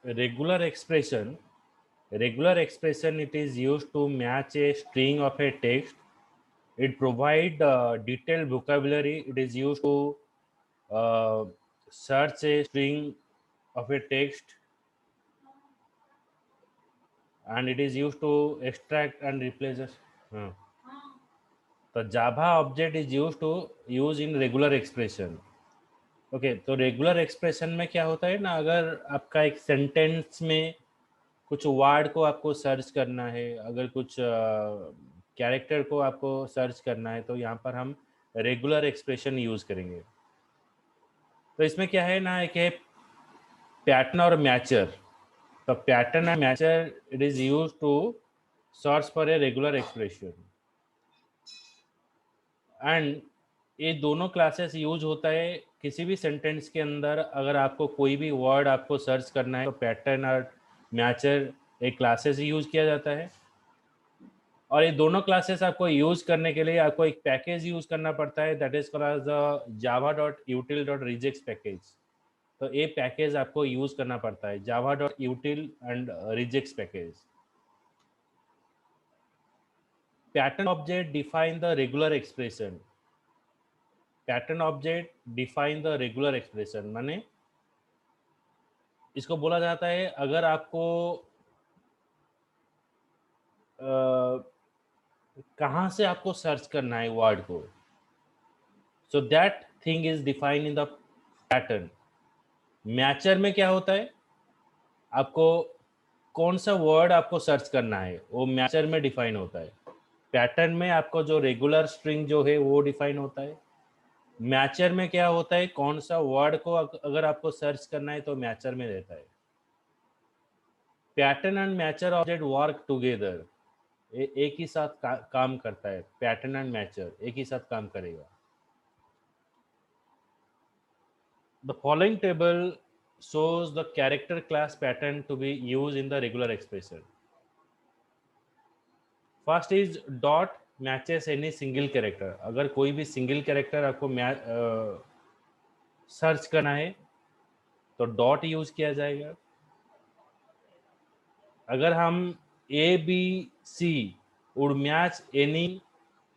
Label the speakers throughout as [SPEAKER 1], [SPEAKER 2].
[SPEAKER 1] Regular expression. Regular expression, it is used to match a string of a text. It provide detailed vocabulary. It is used to uh, search a string of a text, and it is used to extract and replace it. The Java object is used to use in regular expression. Okay, तो regular expression में क्या होता है ना, अगर आपका एक sentence में कुछ वर्ड को आपको सर्च करना है, अगर कुछ कैरेक्टर को आपको सर्च करना है, तो यहाँ पर हम रेगुलर एक्सप्रेशन यूज करेंगे। तो इसमें क्या है ना, एक है पैटर्न और मैचर। तो pattern and matcher it is use to search for a regular expression, and ये दोनों क्लासेस यूज होता है किसी भी सेंटेंस के अंदर। अगर आपको कोई भी वर्ड आपको सर्च करना है तो पैटर्न और मैचर एक क्लासेस ही यूज किया जाता है। और ये दोनों क्लासेस आपको यूज करने के लिए आपको एक पैकेज यूज करना पड़ता है, that is called as the java.util.regex package. तो ये पैकेज आपको यूज करना पड़ता है, java.util and regex package. Pattern object define the regular expression. Pattern object define the regular expression माने इसको बोला जाता है, अगर आपको कहाँ से आपको सर्च करना है वर्ड को, so that thing is defined in the pattern. Mature में क्या होता है, आपको कौन सा वर्ड आपको सर्च करना है वो मैचर में डिफाइन होता है। पैटर्न में आपको जो रेगुलर स्ट्रिंग जो है वो डिफाइन होता है। मैचर में क्या होता है, कौन सा वर्ड को अगर आपको सर्च करना है तो मैचर में रहता है। Pattern and mature object work together, एक ही साथ काम करता है। पैटर्न एंड मैचर एक ही साथ काम करेगा। The following table shows the character class pattern to be used in the regular expression. First is dot matches any single character। अगर कोई भी सिंगल कैरेक्टर आपको सर्च करना है तो डॉट यूज किया जाएगा। अगर हम A B C would match any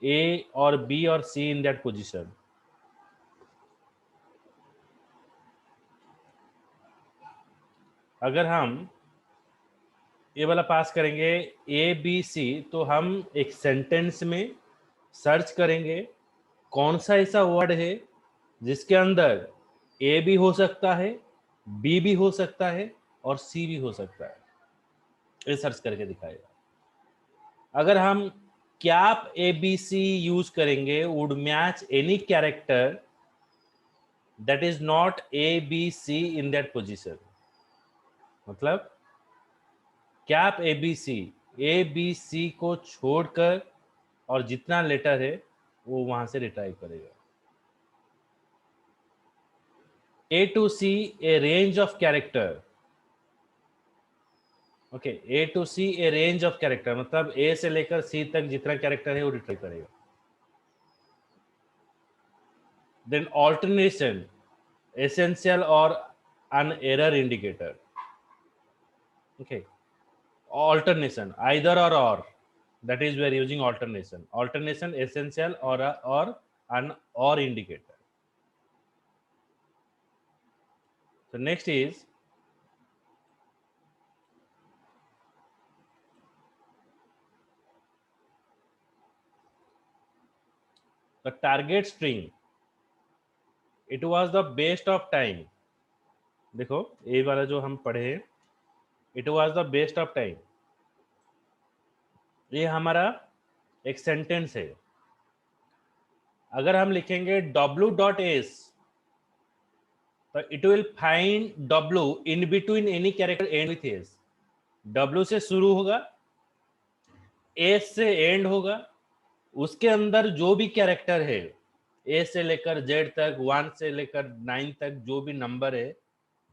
[SPEAKER 1] A or B or C in that position। अगर हम ये वाला पास करेंगे ए बी सी, तो हम एक सेंटेंस में सर्च करेंगे कौन सा ऐसा वर्ड है जिसके अंदर ए भी हो सकता है, बी भी हो सकता है और सी भी हो सकता है। ये सर्च करके दिखाएगा। अगर हम cap A B C use करेंगे would match any character that is not A B C in that position. मतलब कैप ए बी सी को छोड़कर और जितना लेटर है वो वहां से रिट्राइव करेगा। A to C a range of character। Okay, A to C a range of character मतलब A से लेकर C तक जितना कैरेक्टर है वो रिट्राइव करेगा। देन ऑल्टरनेशन, एसेंशियल और an error indicator। okay, alternation either or, that is we are using alternation essential or an or indicator। so next is the target string। it was the best of time। देखो ये वाला जो हम पढ़े, it was the best of time, ये हमारा एक sentence है। अगर हम लिखेंगे w.s तो it will find w in between any character and with s। w से शुरू होगा, s से एंड होगा, उसके अंदर जो भी कैरेक्टर है a से लेकर z तक, 1 से लेकर 9 तक जो भी नंबर है,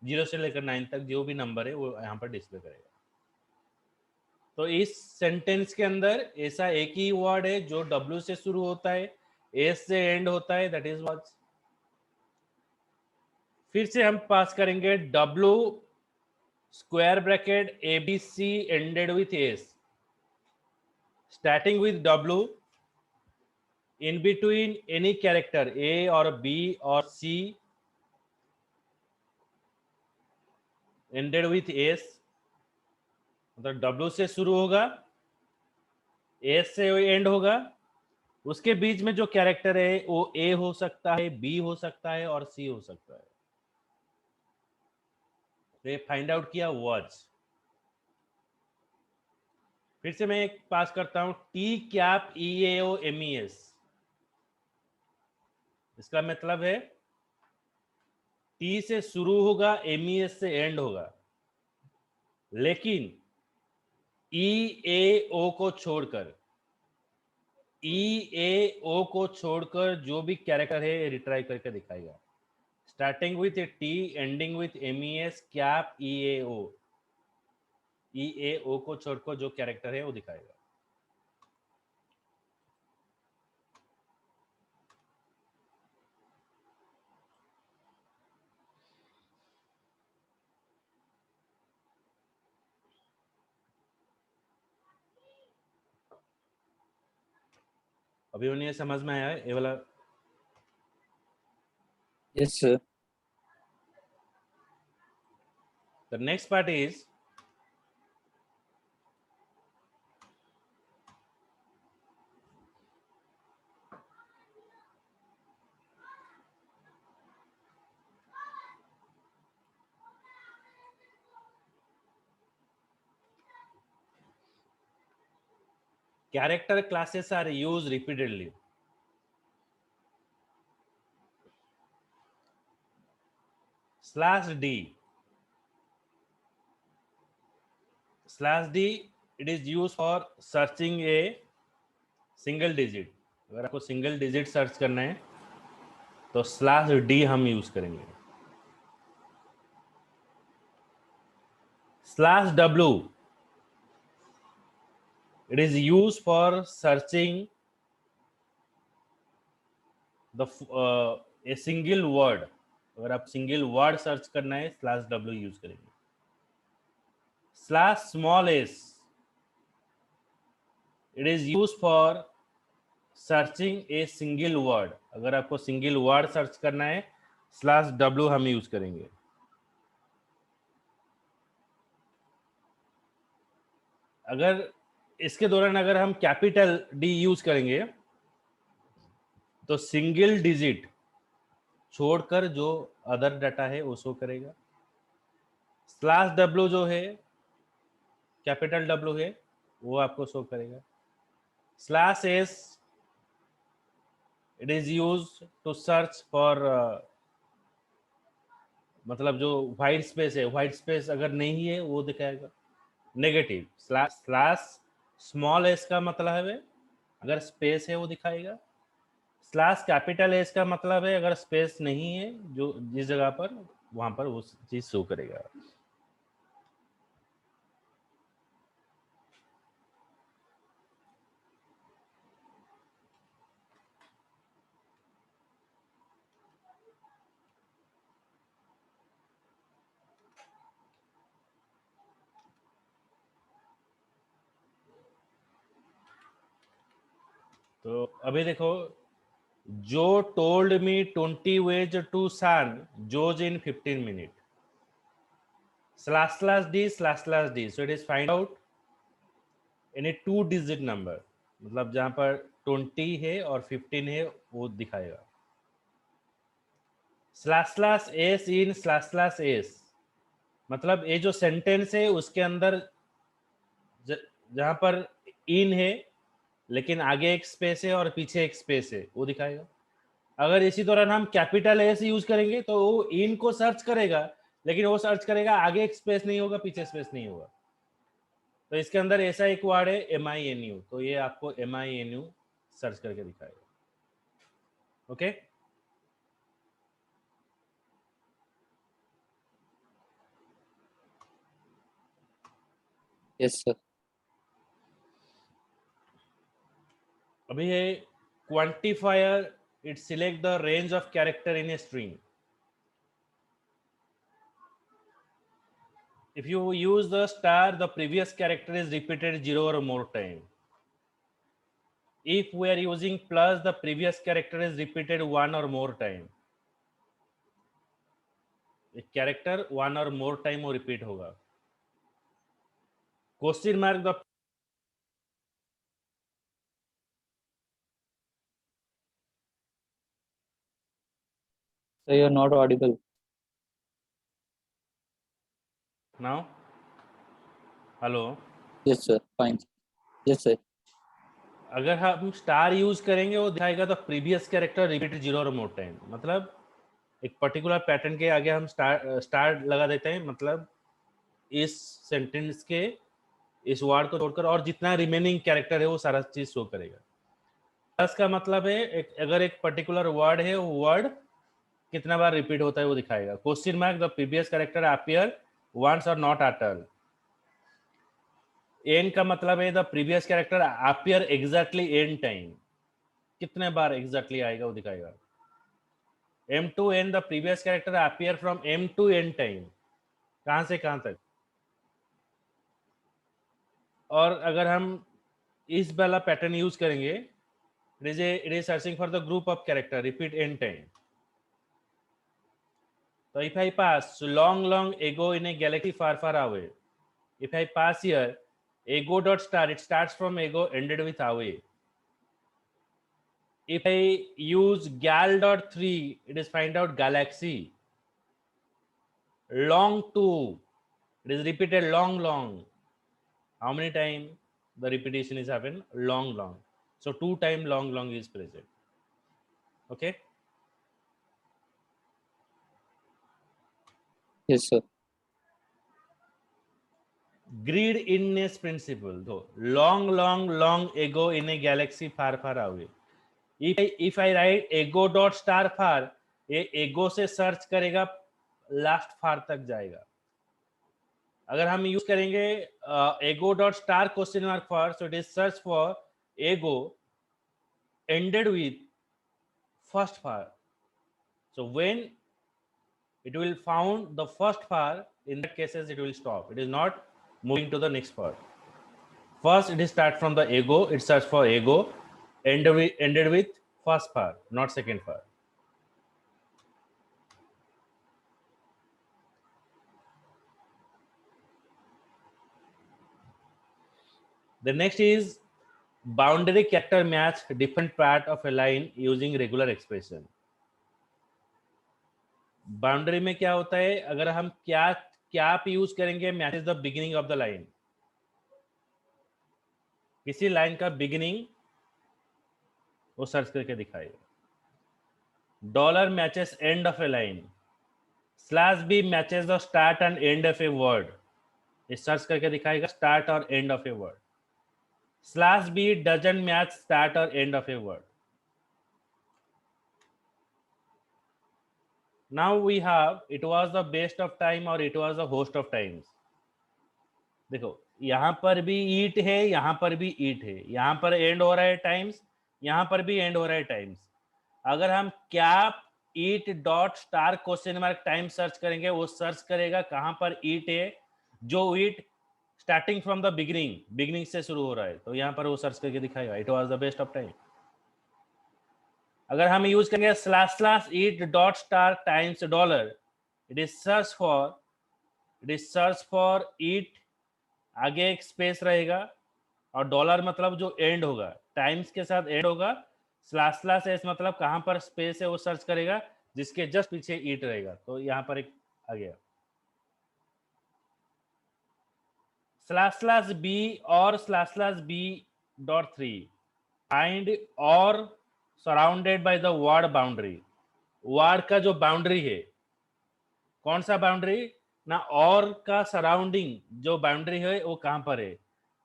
[SPEAKER 1] 0 से लेकर 9 तक जो भी नंबर है वो यहाँ पर डिस्प्ले करेगा। तो इस सेंटेंस के अंदर ऐसा एक ही वर्ड है जो W से शुरू होता है, S से एंड होता है, दैट इज वॉच। फिर से हम पास करेंगे W square bracket ABC ended with S, starting with W, in between any character A or B or C, ended with S, मतलब W से शुरू होगा, S से एंड होगा, उसके बीच में जो कैरेक्टर है वो A हो सकता है, B हो सकता है और C हो सकता है। तो ये फाइंड आउट किया वॉच। फिर से मैं एक पास करता हूं, टी कैप EAO MES, इसका मतलब है टी से शुरू होगा, MES से एंड होगा, लेकिन EAO को छोड़कर जो भी कैरेक्टर है रिट्राई करके दिखाएगा, starting with T ending with MES cap EAO को छोड़कर जो कैरेक्टर है वो दिखाएगा। अभी उन्हें समझ में आया है ये वाला?
[SPEAKER 2] Yes, sir.
[SPEAKER 1] The next part is character classes are used repeatedly. /D, it is used for searching a single digit. अगर आपको सिंगल डिजिट सर्च करना है तो /D हम यूज करेंगे। /W, it is used for searching the a single word. अगर आप single word search करना है /W यूज करेंगे। /s, it is used for searching a single word. अगर आपको सिंगल वर्ड सर्च करना है /W हम यूज करेंगे। अगर इसके दौरान अगर हम कैपिटल D यूज करेंगे तो सिंगल डिजिट छोड़कर जो अदर डाटा है वो शो करेगा। /W जो है कैपिटल W है वो आपको शो करेगा। /S, it is use to search for, मतलब जो व्हाइट स्पेस है, व्हाइट स्पेस अगर नहीं है वो दिखाएगा। नेगेटिव /S का मतलब है अगर स्पेस है वो दिखाएगा। /S का मतलब है अगर स्पेस नहीं है, जो जिस जगह पर वहां पर वो चीज शो करेगा। तो अभी देखो, जो told me 20 ways to sun joes in 15 minute, /D, so it is find out any 2 digit number, मतलब जहां पर 20 है और 15 है वो दिखाएगा। /S इन /S, मतलब ये जो सेंटेंस है उसके अंदर जहां पर इन है लेकिन आगे एक स्पेस है और पीछे एक स्पेस है वो दिखाएगा। अगर इसी दौरान हम कैपिटल S यूज करेंगे तो वो इन को सर्च करेगा, लेकिन वो सर्च करेगा आगे एक स्पेस नहीं होगा, पीछे स्पेस नहीं होगा। तो इसके अंदर ऐसा एक वर्ड है MINU, तो ये आपको MINU सर्च करके दिखाएगा। Okay,
[SPEAKER 2] Yes, sir.
[SPEAKER 1] अभी है quantifier, it select the range of character in a string. if you use the star, the previous character is repeated 0 or more time. If we are using plus, the previous character is repeated 1 or more time. एक character 1 और more time वो repeat होगा. Question mark the
[SPEAKER 2] So you're not audible.
[SPEAKER 1] now. Hello.
[SPEAKER 2] Yes sir, fine. Yes sir.
[SPEAKER 1] अगर हम star use करेंगे वो दिखाएगा the previous character repeated 0 और मोर टाइम. मतलब एक पर्टिकुलर पैटर्न के आगे हम स्टार लगा देते हैं, मतलब इस सेंटेंस के इस वर्ड को छोड़कर और जितना रिमेनिंग कैरेक्टर है वो सारा चीज शो करेगा. प्लस का मतलब है अगर एक पर्टिकुलर वर्ड है वो वर्ड कितना बार रिपीट होता है वो दिखाएगा. Question mark the previous character appear once और नॉट एट ऑल. एन का मतलब है the previous character appear exactly n time. कितने बार एग्जैक्टली आएगा वो दिखाएगा. m to n the previous character appear from m to n time. कहां से कहां तक. और अगर हम इस वाला पैटर्न यूज करेंगे, it is searching for the group of character repeat n time. So if I pass long, long ago in a galaxy far, far away, if I pass here, ago dot star, it starts from ago, ended with away. If I use gal dot 3, it is find out galaxy. Long 2, it is repeated long, long. How many time the repetition is happened? Long, long. So 2 time long, long is present. Okay.
[SPEAKER 2] Yes sir.
[SPEAKER 1] Grid-inness principle. So long, long, long ago in a galaxy far, far away. If I write ego dot star far, ये ego से search करेगा last फार तक जाएगा. अगर हम use करेंगे ego dot star question mark far, so it is search for ego ended with first far. So when it will found the first far, in that cases it will stop. It is not moving to the next far. First it is start from the ego, it search for ego ended with first far, not second far. The next is boundary character match different part of a line using regular expression. Boundary में क्या होता है, अगर हम क्या cap use करेंगे matches the beginning of the line. किसी line का बिगिनिंग वो सर्च करके दिखाएगा. Dollar matches end of a line. Slash B matches the start and end of a word. ये सर्च करके दिखाएगा स्टार्ट और end of a word. Slash B doesn't match start और end of a word. Now we have it was the best of time और it was the host of times. देखो यहां पर भी ईट है, यहां पर भी ईट है, यहां पर एंड हो रहा है टाइम्स, यहां पर भी एंड हो रहा है टाइम्स. अगर हम cap it dot star question mark time search करेंगे, वो सर्च करेगा कहां पर ईट है, जो it starting from the beginning से शुरू हो रहा है, तो यहां पर वो सर्च करके दिखाएगा it was the best of time. अगर हम यूज करेंगे slash slash it dot star times dollar, it is search for it, आगे एक स्पेस रहेगा और डॉलर मतलब जो एंड होगा टाइम्स के साथ एंड होगा. स्लैश स्लैश एस मतलब कहां पर स्पेस है वो सर्च करेगा, जिसके जस्ट पीछे ईट रहेगा, तो यहां पर एक आ गया. स्लैश स्लैश बी और slash slash B dot 3 find और surrounded by the word boundary. Word का जो बाउंड्री है, कौन सा बाउंड्री ना, और का सराउंडिंग जो बाउंड्री है वो कहां पर है.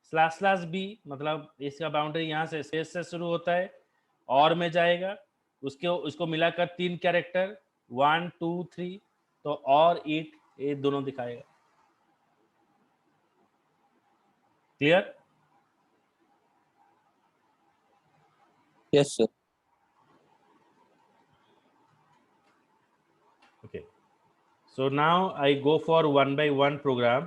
[SPEAKER 1] स्लैश स्लैश बी मतलब इसका बाउंड्री यहां से स्पेस से शुरू होता है और में जाएगा, उसको मिलाकर 3 कैरेक्टर 1 2 3, तो और ईट ये दोनों दिखाएगा. Clear.
[SPEAKER 2] Yes sir.
[SPEAKER 1] Okay, so now I go for one by one program.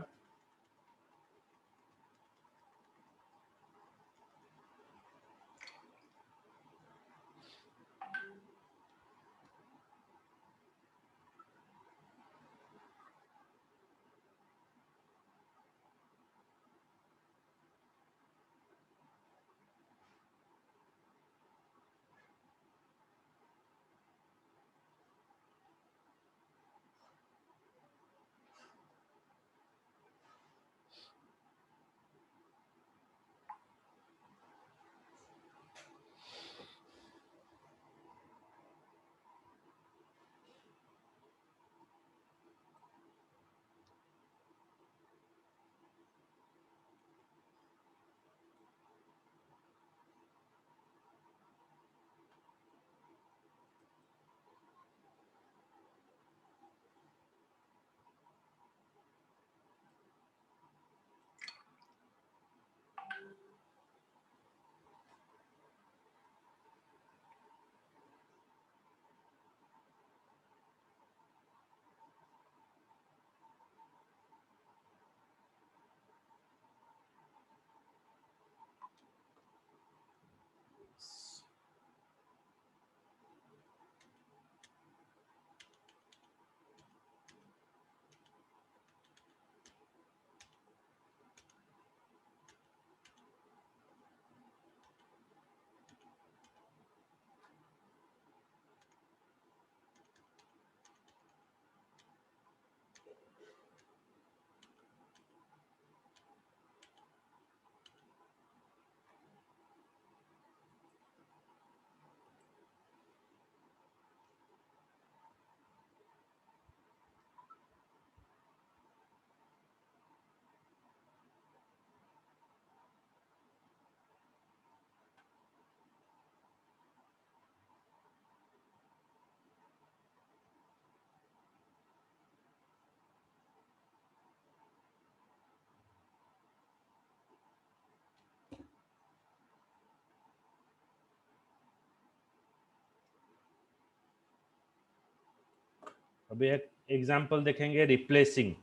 [SPEAKER 1] अभी एक एग्जांपल देखेंगे रिप्लेसिंग।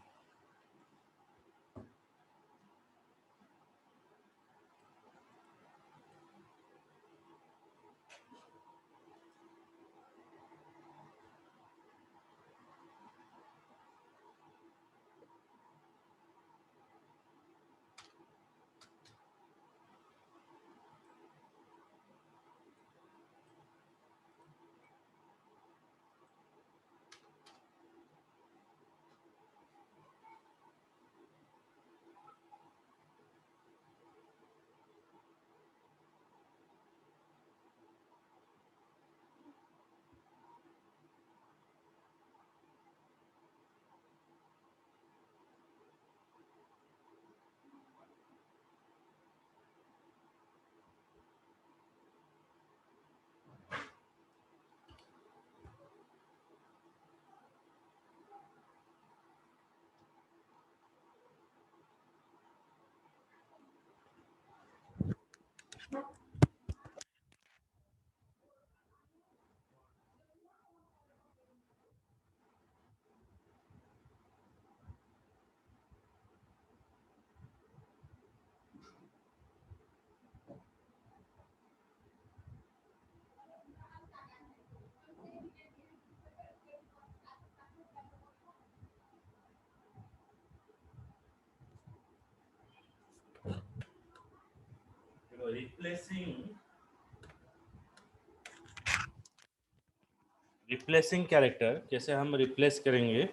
[SPEAKER 1] रिप्लेसिंग कैरेक्टर कैसे हम रिप्लेस करेंगे,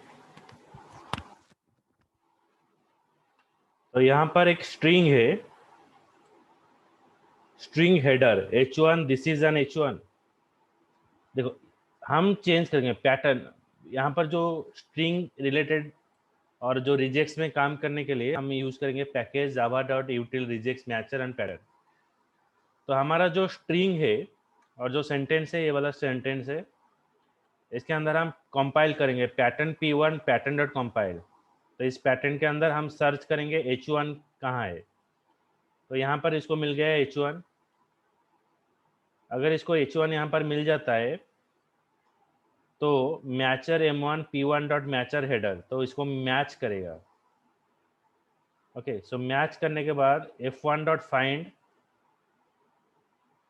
[SPEAKER 1] तो यहाँ पर एक स्ट्रिंग है, string header h1, this is an h1। देखो हम चेंज करेंगे पैटर्न, यहाँ पर जो स्ट्रिंग रिलेटेड और जो रिजेक्ट्स में काम करने के लिए हम यूज करेंगे package Java dot यूटिल rejects mature and pattern. तो हमारा जो स्ट्रिंग है और जो सेंटेंस है, ये वाला सेंटेंस है, इसके अंदर हम कंपाइल करेंगे pattern p1 pattern dot compile. तो इस पैटर्न के अंदर हम सर्च करेंगे h1 कहाँ है, तो यहाँ पर इसको मिल गया है h1। अगर इसको h1 यहाँ पर मिल जाता है तो mature m1 p1 dot mature header, तो इसको मैच करेगा। ओके, सो मैच करने के बाद f1 डॉट फाइंड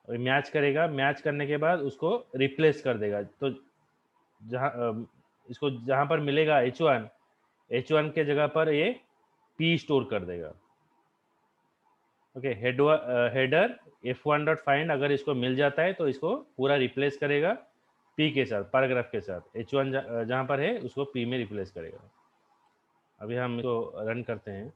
[SPEAKER 1] मैच करेगा, मैच करने के बाद उसको रिप्लेस कर देगा। तो जहाँ इसको जहाँ पर मिलेगा h1 के जगह पर ये p स्टोर कर देगा। Okay, header f1 dot find अगर इसको मिल जाता है तो इसको पूरा रिप्लेस करेगा p के साथ, पैराग्राफ के साथ। h1 जहाँ पर है उसको p में रिप्लेस करेगा। अभी हम इसको रन करते हैं।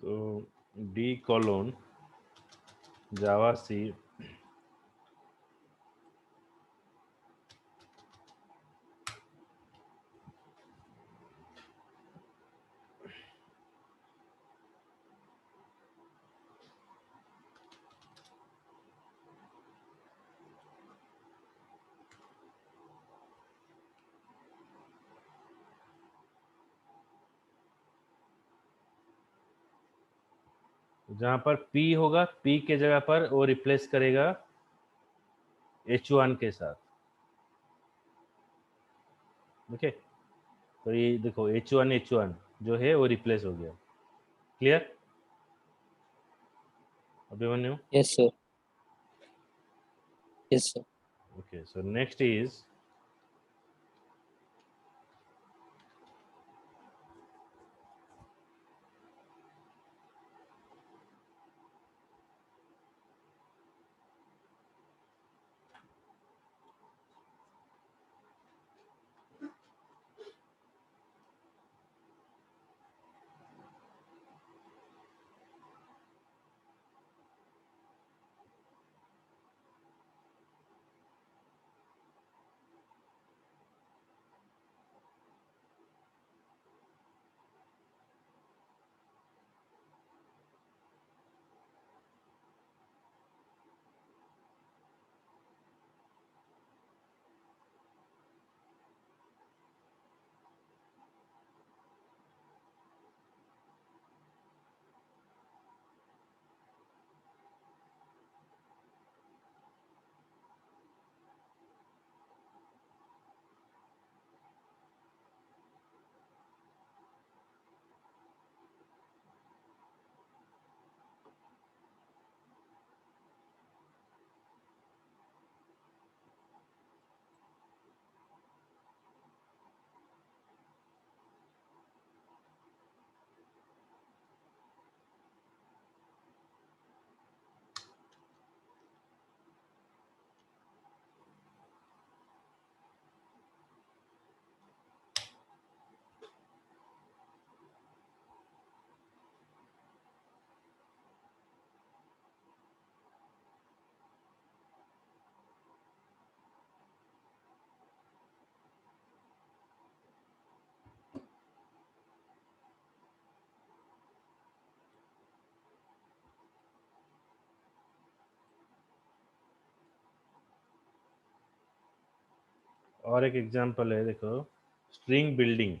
[SPEAKER 1] तो d कॉलोन जावा सी जहाँ पर p होगा p के जगह पर वो रिप्लेस करेगा h1 के साथ। ओके, तो ये देखो h1 जो है वो रिप्लेस हो गया। Clear Abhimanyu?
[SPEAKER 2] Yes, sir. Yes, sir.
[SPEAKER 1] Okay, so next is और एक एग्जांपल है, देखो, स्ट्रिंग बिल्डिंग।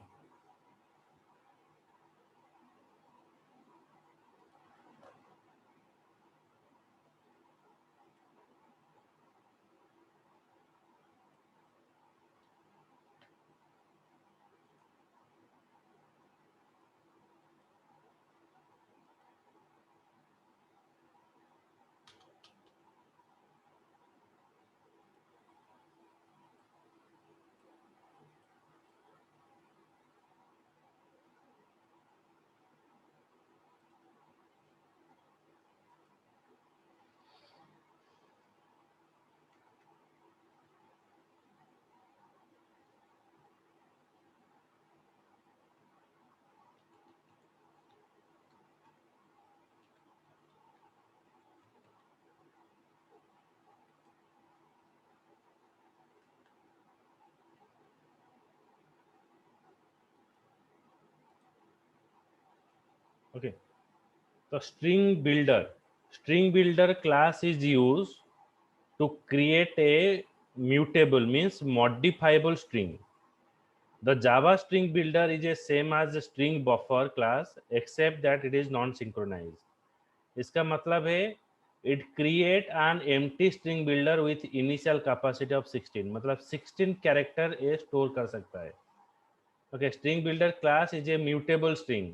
[SPEAKER 1] ओके, तो string builder class is use to create a mutable, means modifiable string. The Java string builder is a same as the string buffer class except that it is non-synchronized. इसका मतलब है it create an empty string builder with initial capacity of 16, मतलब 16 character ये store कर सकता है। Okay, string builder class is a mutable string.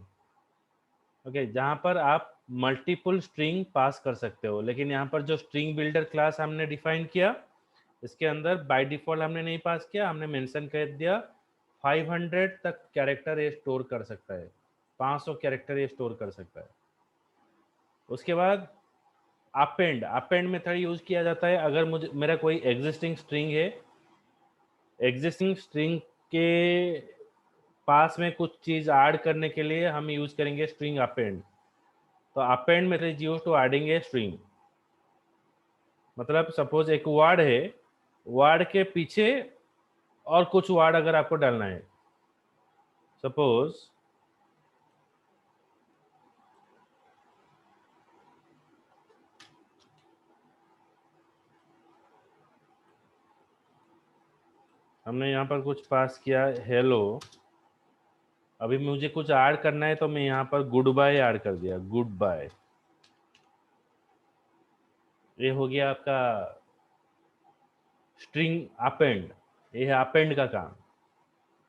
[SPEAKER 1] Okay, जहां पर आप मल्टीपल स्ट्रिंग पास कर सकते हो, लेकिन यहाँ पर जो स्ट्रिंग बिल्डर क्लास हमने डिफाइन किया, इसके अंदर बाय डिफॉल्ट हमने नहीं पास किया, हमने मेंशन कर दिया 500 तक कैरेक्टर ये स्टोर कर सकता है, 500 कैरेक्टर ये स्टोर कर सकता है। उसके बाद अपेंड मेथड यूज किया जाता है अगर मुझे मेरा कोई एग्जिस्टिंग स्ट्रिंग है, एग्जिस्टिंग स्ट्रिंग के पास में कुछ चीज ऐड करने के लिए हम यूज करेंगे स्ट्रिंग अपेंड। तो append method use to adding a string, मतलब सपोज एक वर्ड है, वर्ड के पीछे और कुछ वर्ड अगर आपको डालना है, सपोज हमने यहाँ पर कुछ पास किया हेलो, अभी मुझे कुछ ऐड करना है तो मैं यहाँ पर गुड बाय ऐड कर दिया, गुड बाय। ये हो गया आपका स्ट्रिंग अपेंड, ये है अपेंड का काम।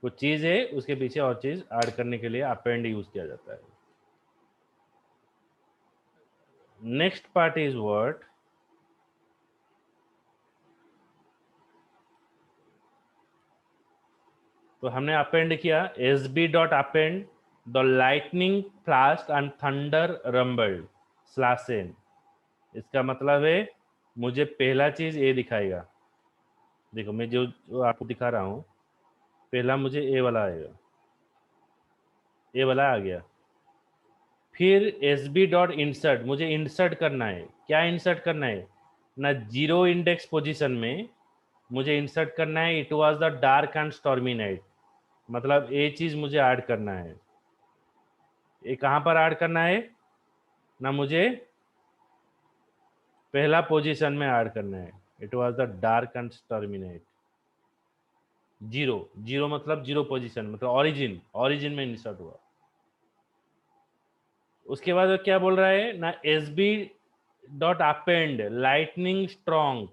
[SPEAKER 1] कुछ चीज है उसके पीछे और चीज ऐड करने के लिए अपेंड यूज किया जाता है। नेक्स्ट पार्ट इज व्हाट, तो हमने अपेंड किया S B dot append the lightning flashed and thunder rumbled slash N. इसका मतलब है मुझे पहला चीज ए दिखाएगा, देखो मैं जो आपको दिखा रहा हूँ, पहला मुझे ए वाला आएगा, ए वाला आ गया। फिर एस बी डॉट इंसर्ट, मुझे इंसर्ट करना है, क्या इंसर्ट करना है ना, जीरो इंडेक्स पोजीशन में मुझे इंसर्ट करना है it was the dark and stormy night, मतलब ये चीज मुझे ऐड करना है। ये कहाँ पर ऐड करना है ना, मुझे पहला पोजीशन में ऐड करना है, it was the dark and stormy night. Zero, zero मतलब जीरो पोजीशन, मतलब ओरिजिन में इंसर्ट हुआ। उसके बाद वो क्या बोल रहा है ना, S B dot append lightning strong,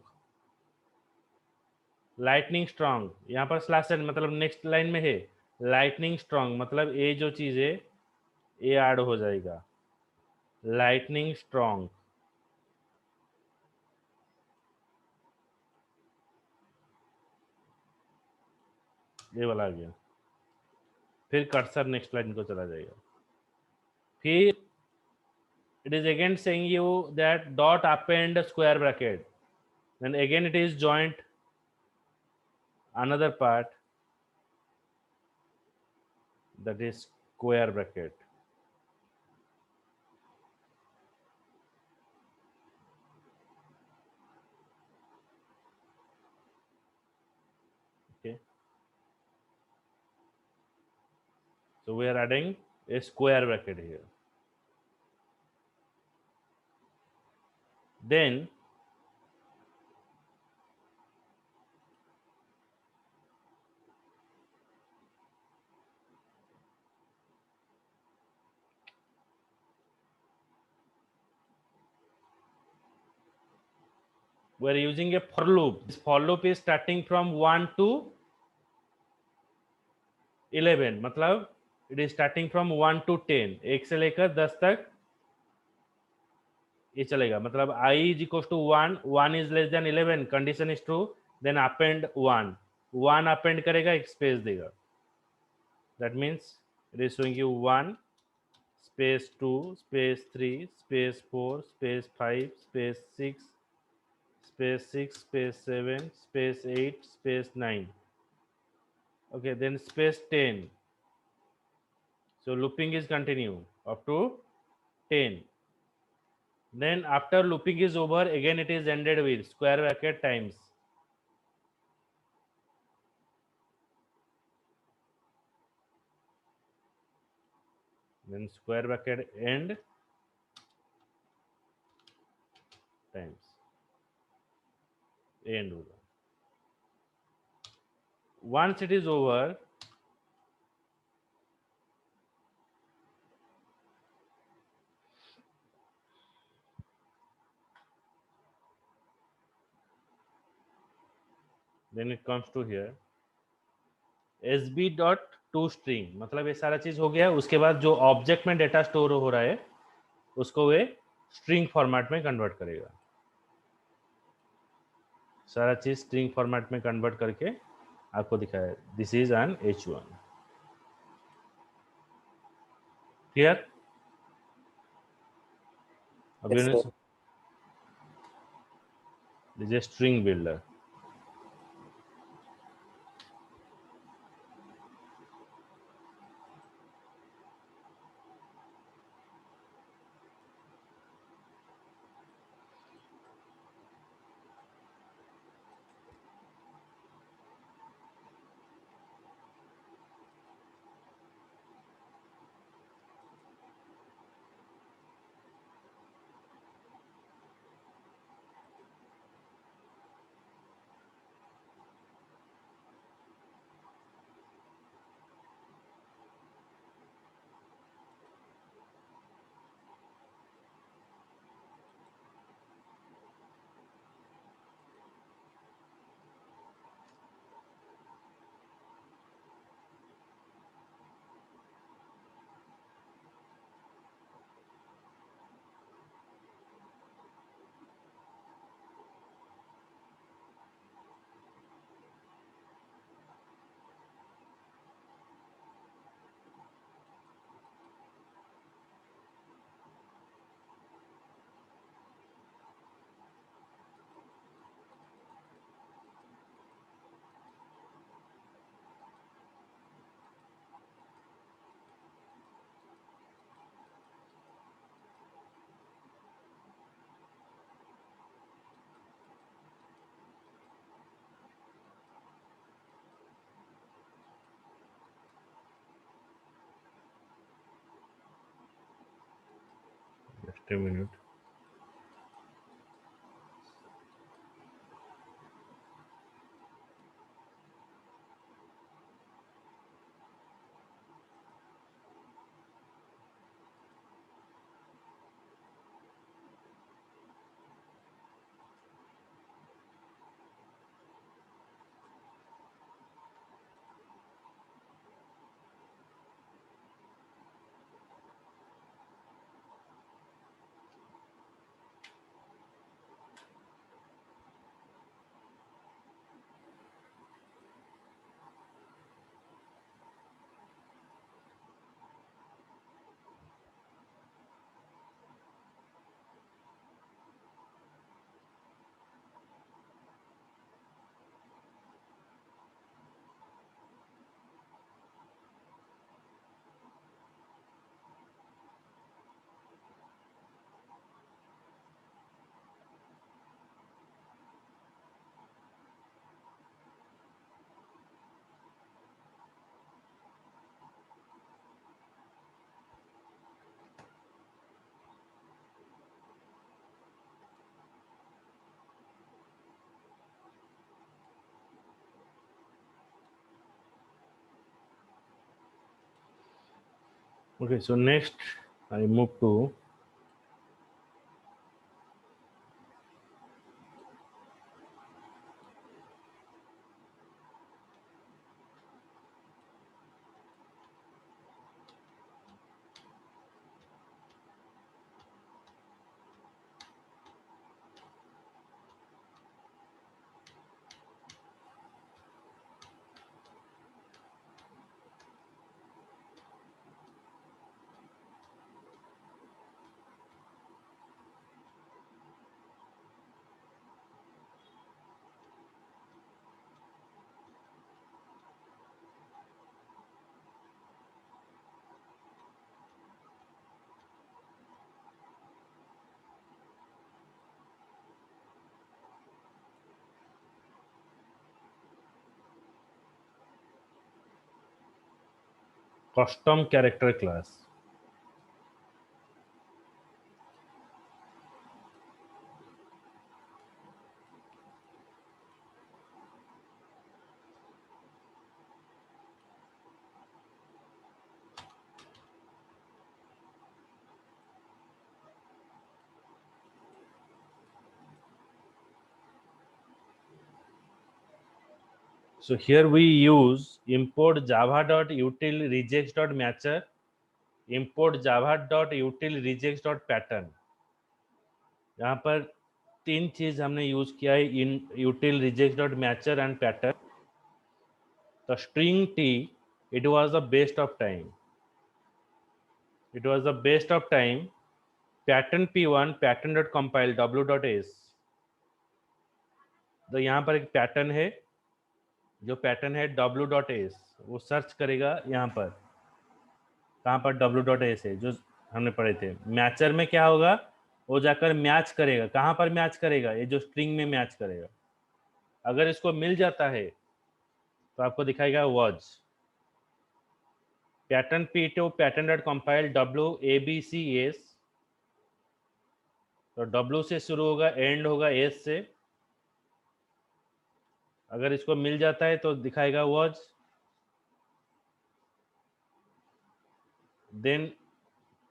[SPEAKER 1] यहाँ पर स्लैश एन मतलब नेक्स्ट लाइन में है, लाइटनिंग स्ट्रॉन्ग मतलब ये जो चीज है ये ऐड हो जाएगा, लाइटनिंग स्ट्रॉन्ग, ये वाला आ गया। फिर कर्सर नेक्स्ट लाइन को चला जाएगा। फिर it is again saying you that dot append square bracket, then again it is joint another part, that is square bracket। Okay, so we are adding a square bracket here, then we are using a for loop. This for loop is starting from 1 to 11, मतलब it is starting from 1 to 10, 1 से लेकर 10 तक ये चलेगा. मतलब I is equals to 1, 1 is less than 11, condition is true, then append 1, 1 append करेगा, एक space देगा. That means it is showing you 1 space 2 space 3 space 4 space 5 space 6 space 6 space 7 space 8 space 9. Okay, then space 10. So looping is continue up to 10. Then after looping is over, again it is ended with square bracket times. Then square bracket end times end होगा. Once it is over, then it comes to here sb.toString, मतलब ये सारा चीज हो गया. उसके बाद जो ऑब्जेक्ट में डेटा स्टोर हो रहा है उसको वे स्ट्रिंग फॉर्मेट में कन्वर्ट करेगा. सारा चीज स्ट्रिंग फॉर्मेट में कन्वर्ट करके आपको दिखाया. This is an h1. Clear?
[SPEAKER 2] Yes, sir.
[SPEAKER 1] This is string builder. Just a minute. Okay, so next I move to custom character class. So here we use import java.util regex.matcher, import java.util regex.pattern. यहाँ पर 3 चीज हमने use किया है इन util regex.matcher and pattern. The string t, it was the best of time. It was the best of time. Pattern p1 pattern.compile w.s. तो यहाँ पर एक पैटर्न है, जो पैटर्न है w.s, वो सर्च करेगा यहाँ पर, कहाँ पर w.s है जो हमने पढ़े थे. मैचर में क्या होगा, वो जाकर मैच करेगा. कहाँ पर मैच करेगा, ये जो स्ट्रिंग में मैच करेगा. अगर इसको मिल जाता है तो आपको दिखाएगा was. Pattern p2 pattern.compile w.abcs, तो w से शुरू होगा, एंड होगा s से. अगर इसको मिल जाता है तो दिखाएगा was. Then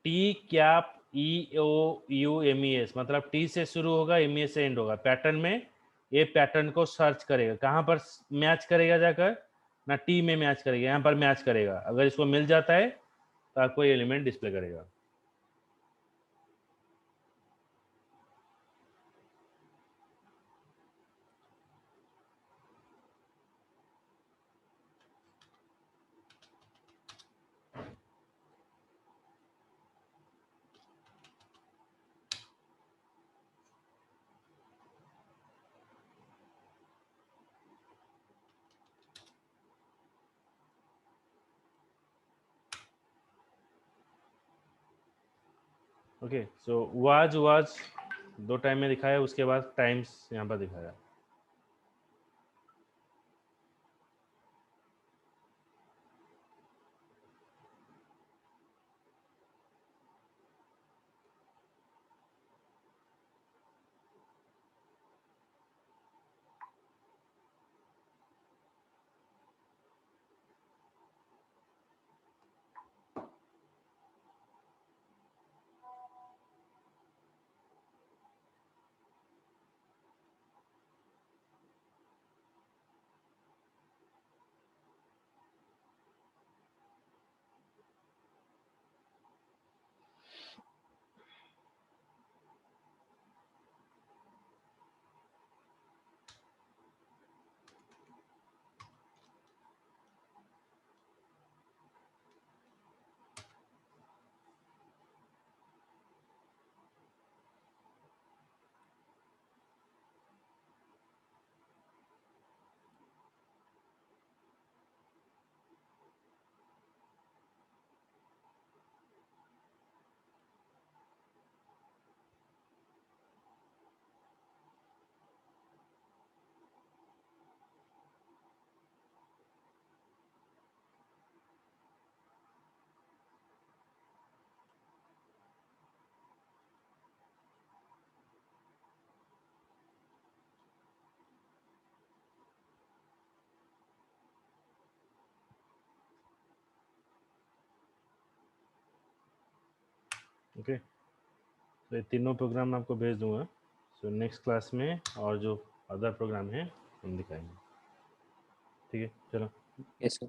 [SPEAKER 1] T cap EOUMES, मतलब टी से शुरू होगा, MES से एंड होगा. पैटर्न में ये पैटर्न को सर्च करेगा. कहाँ पर मैच करेगा, जाकर ना टी में मैच करेगा, यहाँ पर मैच करेगा. अगर इसको मिल जाता है तो आपको ये एलिमेंट डिस्प्ले करेगा. ओके, सो वाज 2 टाइम में दिखाया, उसके बाद टाइम्स यहाँ पर दिखाया. ओके, तो ये तीनों प्रोग्राम मैं आपको भेज दूंगा. सो नेक्स्ट क्लास में और जो अदर प्रोग्राम है हम दिखाएंगे. ठीक है, चलो.
[SPEAKER 2] Yes, sir.